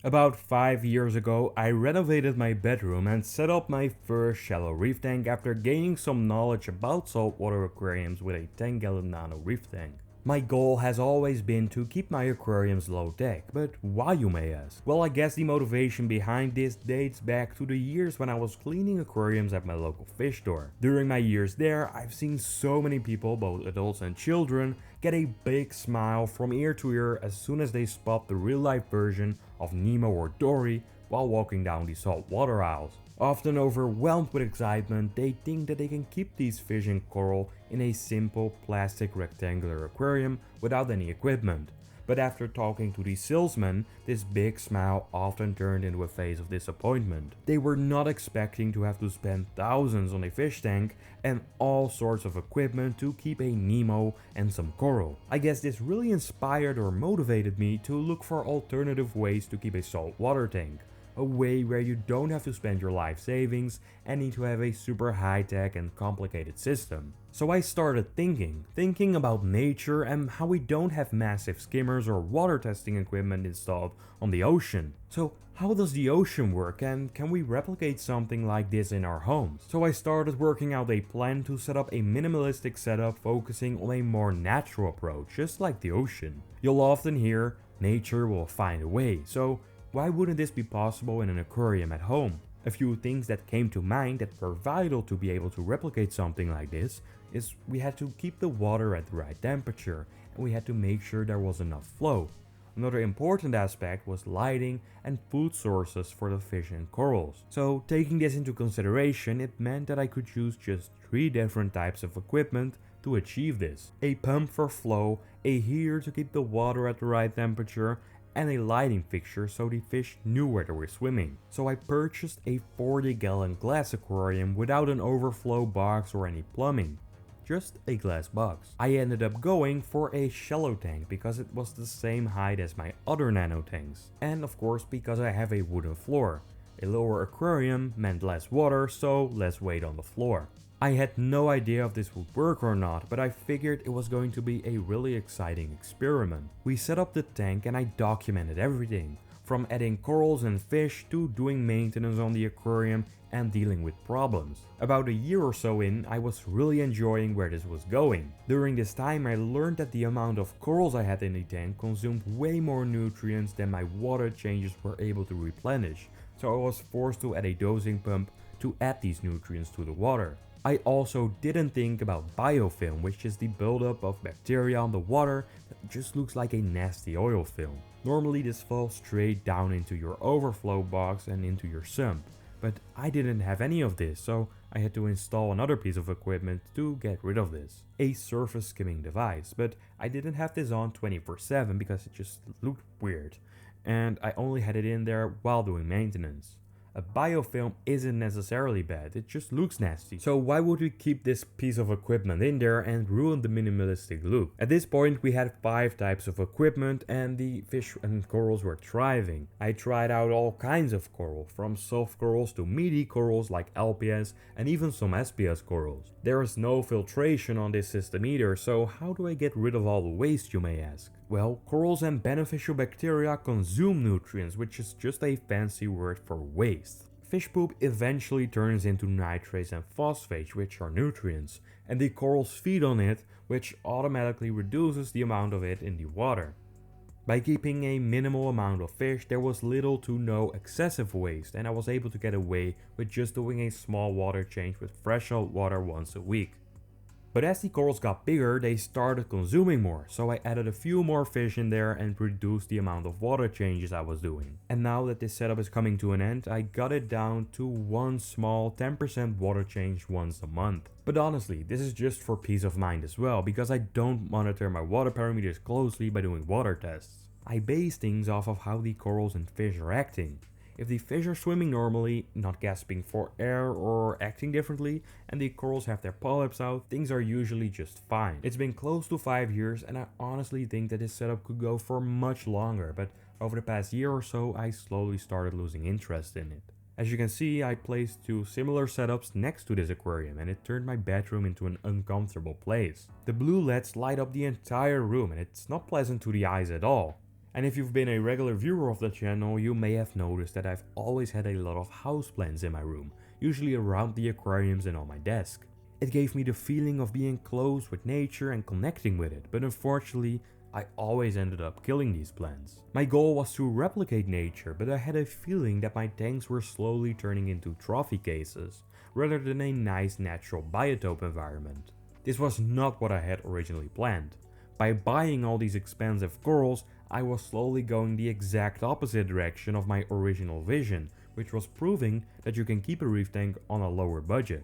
About 5 years ago, I renovated my bedroom and set up my first shallow reef tank after gaining some knowledge about saltwater aquariums with a 10-gallon nano reef tank. My goal has always been to keep my aquariums low tech, but why, you may ask? Well, I guess the motivation behind this dates back to the years when I was cleaning aquariums at my local fish store. During my years there, I've seen so many people, both adults and children, get a big smile from ear to ear as soon as they spot the real life version of Nemo or Dory while walking down the saltwater aisles. Often overwhelmed with excitement, they think that they can keep these fish and coral in a simple plastic rectangular aquarium without any equipment. But after talking to the salesman, this big smile often turned into a face of disappointment. They were not expecting to have to spend thousands on a fish tank and all sorts of equipment to keep a Nemo and some coral. I guess this really inspired or motivated me to look for alternative ways to keep a saltwater tank. A way where you don't have to spend your life savings and need to have a super high-tech and complicated system. So I started thinking about nature and how we don't have massive skimmers or water testing equipment installed on the ocean. So how does the ocean work, and can we replicate something like this in our homes? So I started working out a plan to set up a minimalistic setup focusing on a more natural approach, just like the ocean. You'll often hear, nature will find a way, so why wouldn't this be possible in an aquarium at home? A few things that came to mind that were vital to be able to replicate something like this is we had to keep the water at the right temperature, and we had to make sure there was enough flow. Another important aspect was lighting and food sources for the fish and corals. So taking this into consideration, it meant that I could use just 3 different types of equipment to achieve this. A pump for flow, a heater to keep the water at the right temperature, and a lighting fixture so the fish knew where they were swimming. So I purchased a 40-gallon glass aquarium without an overflow box or any plumbing. Just a glass box. I ended up going for a shallow tank because it was the same height as my other nano tanks. And of course because I have a wooden floor. A lower aquarium meant less water, so less weight on the floor. I had no idea if this would work or not, but I figured it was going to be a really exciting experiment. We set up the tank and I documented everything, from adding corals and fish to doing maintenance on the aquarium and dealing with problems. About a year or so in, I was really enjoying where this was going. During this time I learned that the amount of corals I had in the tank consumed way more nutrients than my water changes were able to replenish, so I was forced to add a dosing pump to add these nutrients to the water. I also didn't think about biofilm, which is the buildup of bacteria on the water that just looks like a nasty oil film. Normally this falls straight down into your overflow box and into your sump, but I didn't have any of this, so I had to install another piece of equipment to get rid of this. A surface skimming device, but I didn't have this on 24/7 because it just looked weird, and I only had it in there while doing maintenance. A biofilm isn't necessarily bad, it just looks nasty. So why would we keep this piece of equipment in there and ruin the minimalistic look? At this point we had 5 types of equipment and the fish and corals were thriving. I tried out all kinds of coral, from soft corals to meaty corals like LPS and even some SPS corals. There is no filtration on this system either, so how do I get rid of all the waste, you may ask? Well, corals and beneficial bacteria consume nutrients, which is just a fancy word for waste. Fish poop eventually turns into nitrates and phosphates, which are nutrients, and the corals feed on it, which automatically reduces the amount of it in the water. By keeping a minimal amount of fish, there was little to no excessive waste, and I was able to get away with just doing a small water change with fresh salt water once a week. But as the corals got bigger, they started consuming more, so I added a few more fish in there and reduced the amount of water changes I was doing. And now that this setup is coming to an end, I got it down to one small 10% water change once a month. But honestly, this is just for peace of mind as well, because I don't monitor my water parameters closely by doing water tests. I base things off of how the corals and fish are acting. If the fish are swimming normally, not gasping for air or acting differently, and the corals have their polyps out, things are usually just fine. It's been close to 5 years and I honestly think that this setup could go for much longer, but over the past year or so I slowly started losing interest in it. As you can see, I placed 2 similar setups next to this aquarium and it turned my bedroom into an uncomfortable place. The blue LEDs light up the entire room and it's not pleasant to the eyes at all. And if you've been a regular viewer of the channel, you may have noticed that I've always had a lot of houseplants in my room, usually around the aquariums and on my desk. It gave me the feeling of being close with nature and connecting with it, but unfortunately, I always ended up killing these plants. My goal was to replicate nature, but I had a feeling that my tanks were slowly turning into trophy cases, rather than a nice natural biotope environment. This was not what I had originally planned. By buying all these expensive corals, I was slowly going the exact opposite direction of my original vision, which was proving that you can keep a reef tank on a lower budget.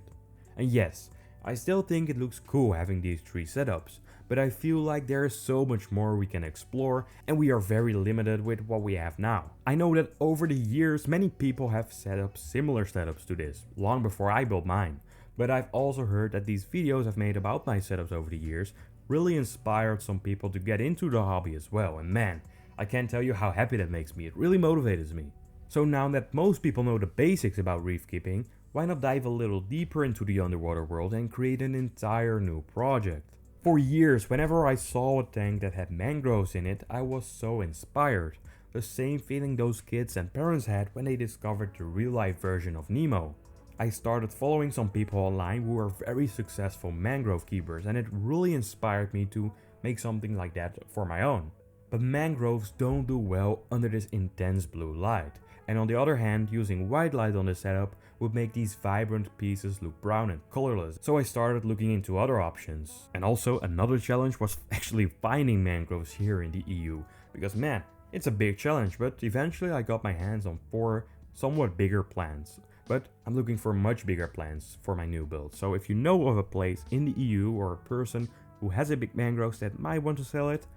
And yes, I still think it looks cool having these three setups, but I feel like there is so much more we can explore and we are very limited with what we have now. I know that over the years many people have set up similar setups to this, long before I built mine, but I've also heard that these videos I've made about my setups over the years really inspired some people to get into the hobby as well, and man, I can't tell you how happy that makes me, it really motivates me. So now that most people know the basics about reef keeping, why not dive a little deeper into the underwater world and create an entire new project? For years, whenever I saw a tank that had mangroves in it, I was so inspired. The same feeling those kids and parents had when they discovered the real-life version of Nemo. I started following some people online who were very successful mangrove keepers, and it really inspired me to make something like that for my own. But mangroves don't do well under this intense blue light, and on the other hand, using white light on the setup would make these vibrant pieces look brown and colorless. So I started looking into other options. And also another challenge was actually finding mangroves here in the EU, because man, it's a big challenge, but eventually I got my hands on 4 somewhat bigger plants. But I'm looking for much bigger plants for my new build. So if you know of a place in the EU or a person who has a big mangroves that might want to sell it,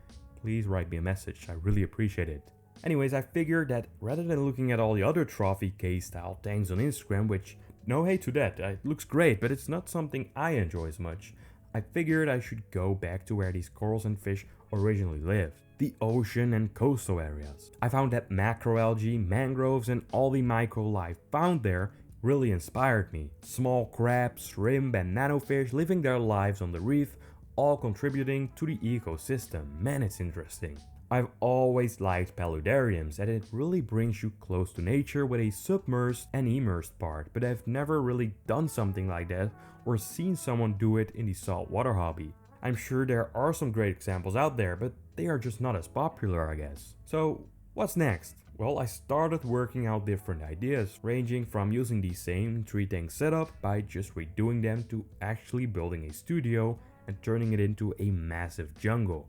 please write me a message, I really appreciate it. Anyways, I figured that rather than looking at all the other trophy case style tanks on Instagram, which no hate to that, it looks great, but it's not something I enjoy as much, I figured I should go back to where these corals and fish originally lived, the ocean and coastal areas. I found that macroalgae, mangroves and all the microlife found there really inspired me. Small crabs, shrimp and nanofish living their lives on the reef, all contributing to the ecosystem. Man, it's interesting. I've always liked paludariums, and it really brings you close to nature with a submerged and immersed part, but I've never really done something like that or seen someone do it in the saltwater hobby. I'm sure there are some great examples out there, but they are just not as popular, I guess. So what's next? Well, I started working out different ideas, ranging from using the same 3 tank setup by just redoing them to actually building a studio and turning it into a massive jungle.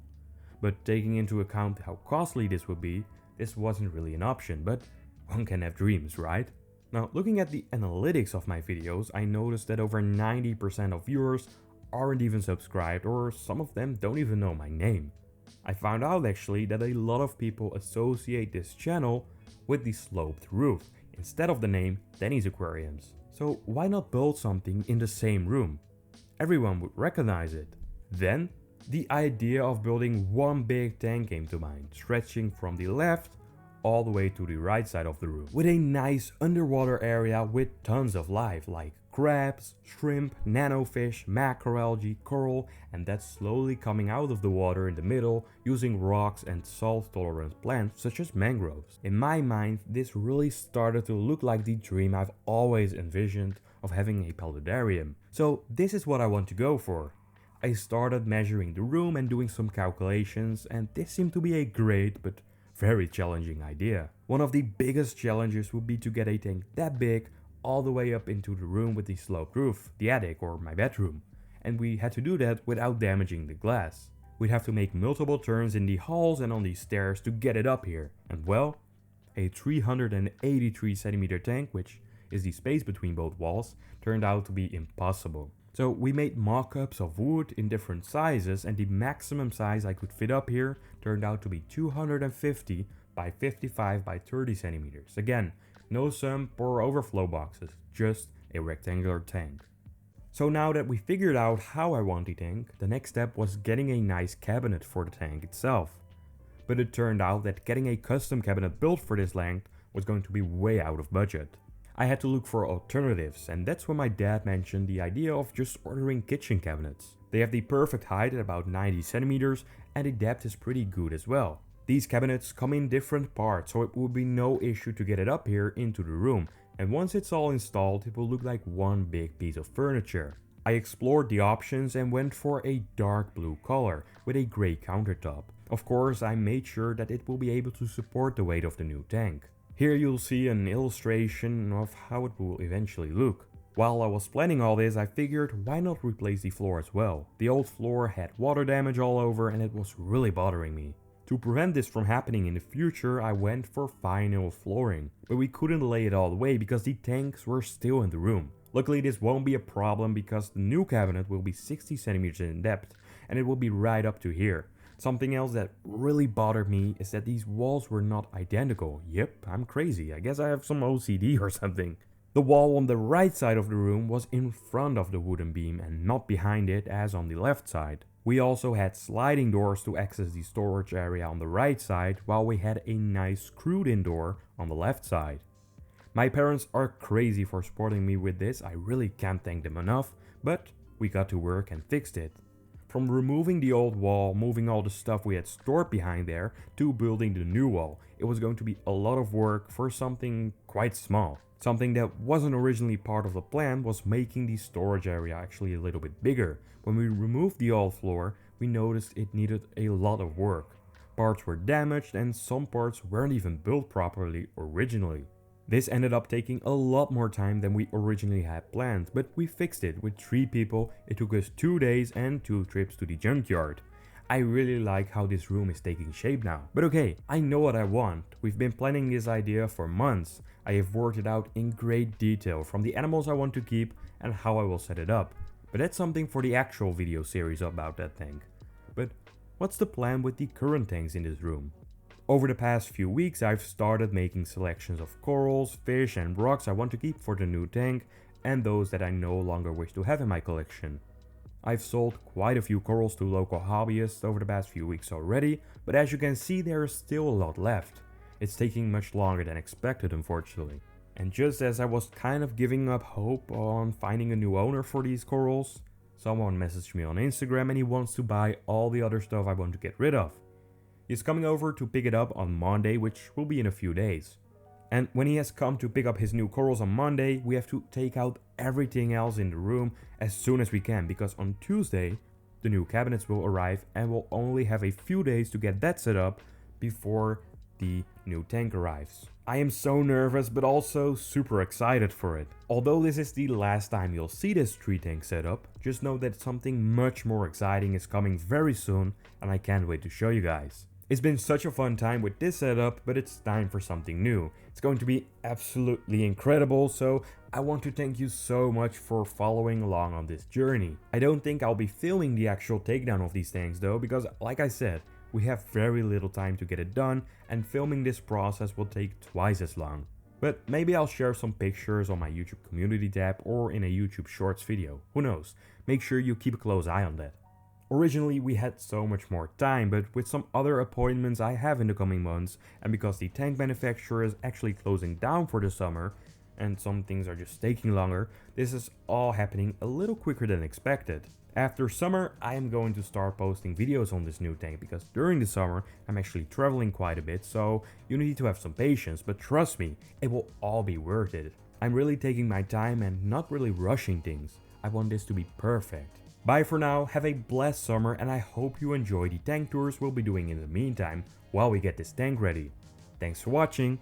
But taking into account how costly this would be, this wasn't really an option, but one can have dreams, right? Now, looking at the analytics of my videos, I noticed that over 90% of viewers aren't even subscribed, or some of them don't even know my name. I found out actually that a lot of people associate this channel with the sloped roof, instead of the name Danny's Aquariums. So why not build something in the same room? Everyone would recognize it. Then, the idea of building one big tank came to mind, stretching from the left all the way to the right side of the room, with a nice underwater area with tons of life like crabs, shrimp, nanofish, macroalgae, coral, and that's slowly coming out of the water in the middle using rocks and salt-tolerant plants such as mangroves. In my mind, this really started to look like the dream I've always envisioned of having a paludarium. So this is what I want to go for. I started measuring the room and doing some calculations, and this seemed to be a great but very challenging idea. One of the biggest challenges would be to get a tank that big all the way up into the room with the sloped roof, the attic or my bedroom, and we had to do that without damaging the glass. We'd have to make multiple turns in the halls and on the stairs to get it up here, and well, a 383 centimeter tank, which is the space between both walls, turned out to be impossible. So we made mock-ups of wood in different sizes, and the maximum size I could fit up here turned out to be 250 by 55 by 30 centimeters. Again, no sump or overflow boxes, just a rectangular tank. So now that we figured out how I want the tank, the next step was getting a nice cabinet for the tank itself. But it turned out that getting a custom cabinet built for this length was going to be way out of budget. I had to look for alternatives, and that's when my dad mentioned the idea of just ordering kitchen cabinets. They have the perfect height at about 90 centimeters and the depth is pretty good as well. These cabinets come in different parts, so it will be no issue to get it up here into the room, and once it's all installed it will look like one big piece of furniture. I explored the options and went for a dark blue color with a grey countertop. Of course, I made sure that it will be able to support the weight of the new tank. Here you'll see an illustration of how it will eventually look. While I was planning all this, I figured why not replace the floor as well. The old floor had water damage all over and it was really bothering me. To prevent this from happening in the future, I went for vinyl flooring, but we couldn't lay it all the way because the tanks were still in the room. Luckily this won't be a problem because the new cabinet will be 60 centimeters in depth and it will be right up to here. Something else that really bothered me is that these walls were not identical. Yep, I'm crazy. I guess I have some OCD or something. The wall on the right side of the room was in front of the wooden beam and not behind it as on the left side. We also had sliding doors to access the storage area on the right side, while we had a nice screwed-in door on the left side. My parents are crazy for supporting me with this, I really can't thank them enough, but we got to work and fixed it. From removing the old wall, moving all the stuff we had stored behind there, to building the new wall, it was going to be a lot of work for something quite small. Something that wasn't originally part of the plan was making the storage area actually a little bit bigger. When we removed the old floor, we noticed it needed a lot of work. Parts were damaged and some parts weren't even built properly originally. This ended up taking a lot more time than we originally had planned, but we fixed it. With 3 people, it took us 2 days and 2 trips to the junkyard. I really like how this room is taking shape now. But okay, I know what I want. We've been planning this idea for months. I have worked it out in great detail, from the animals I want to keep and how I will set it up. But that's something for the actual video series about that tank. But what's the plan with the current tanks in this room? Over the past few weeks I've started making selections of corals, fish and rocks I want to keep for the new tank, and those that I no longer wish to have in my collection. I've sold quite a few corals to local hobbyists over the past few weeks already, but as you can see there is still a lot left. It's taking much longer than expected, unfortunately. And just as I was kind of giving up hope on finding a new owner for these corals, someone messaged me on Instagram and he wants to buy all the other stuff I want to get rid of. He's coming over to pick it up on Monday, which will be in a few days. And when he has come to pick up his new corals on Monday, we have to take out everything else in the room as soon as we can, because on Tuesday the new cabinets will arrive and we'll only have a few days to get that set up before the new tank arrives. I am so nervous but also super excited for it. Although this is the last time you'll see this tree tank setup, just know that something much more exciting is coming very soon and I can't wait to show you guys. It's been such a fun time with this setup, but it's time for something new. It's going to be absolutely incredible, so I want to thank you so much for following along on this journey. I don't think I'll be filming the actual takedown of these tanks though, because like I said, we have very little time to get it done and filming this process will take twice as long. But maybe I'll share some pictures on my YouTube community tab or in a YouTube Shorts video, who knows. Make sure you keep a close eye on that. Originally we had so much more time, but with some other appointments I have in the coming months, and because the tank manufacturer is actually closing down for the summer, and some things are just taking longer, this is all happening a little quicker than expected. After summer I am going to start posting videos on this new tank, because during the summer I'm actually traveling quite a bit, so you need to have some patience, but trust me, it will all be worth it. I'm really taking my time and not really rushing things. I want this to be perfect. Bye for now, have a blessed summer and I hope you enjoy the tank tours we'll be doing in the meantime while we get this tank ready. Thanks for watching.